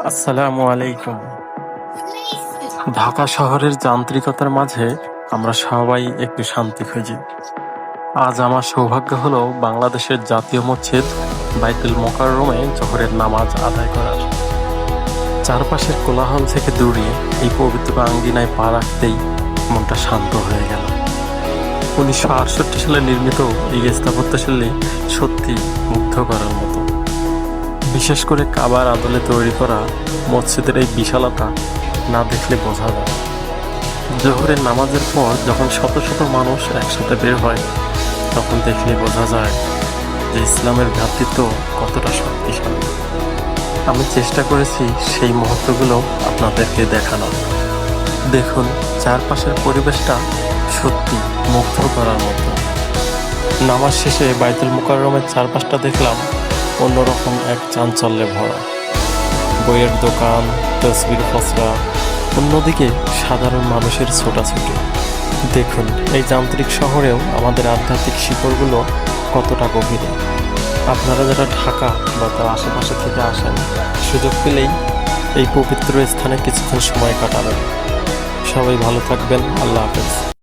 আসসালামু আলাইকুম। ঢাকা শহরের যান্ত্রিকতার মাঝে আমরা সবাই একটু শান্তি খুঁজি। আজ আমার সৌভাগ্য হলো বাংলাদেশের জাতীয় মসজিদ বাইতুল মোকাররমে জোহরের নামাজ আদায় করার। চারপাশের কোলাহল থেকে দূরে এই পবিত্র আঙ্গিনায় পা রাখতেই মনটা শান্ত হয়ে গেল। 1968 সালে নির্মিত এই স্থাপত্যশৈলী সত্যি মুগ্ধ করার মতো। বিশেষ করে কাবার আদলে তৈরি করা মসজিদের এই বিশালতা না দেখলে বোঝা যায়। জোহরের নামাজের পর যখন শত শত মানুষ একসাথে বের হয়, তখন দেখলে বোঝা যায় যে ইসলামের ভ্রাতৃত্ব কতটা শক্তিশালী। আমি চেষ্টা করেছি সেই মুহূর্তগুলো আপনাদেরকে দেখানোর। দেখুন, চারপাশের পরিবেশটা সত্যি মুগ্ধ করার মতো। নামাজ শেষে বাইতুল মুকাররমের চারপাশটা দেখলাম অন্যরকম এক চাঞ্চল্যে ভরা। বইয়ের দোকান, তসবির খসড়া, অন্যদিকে সাধারণ মানুষের ছোটাছুটি। দেখুন, এই যান্ত্রিক শহরেও আমাদের আধ্যাত্মিক শিকড়গুলো কতটা গভীরে। আপনারা যারা ঢাকা বা তার আশেপাশে থেকে আসেন, সুযোগ পেলেই এই পবিত্র স্থানে কিছুক্ষণ সময় কাটাবেন। সবাই ভালো থাকবেন। আল্লাহ হাফেজ।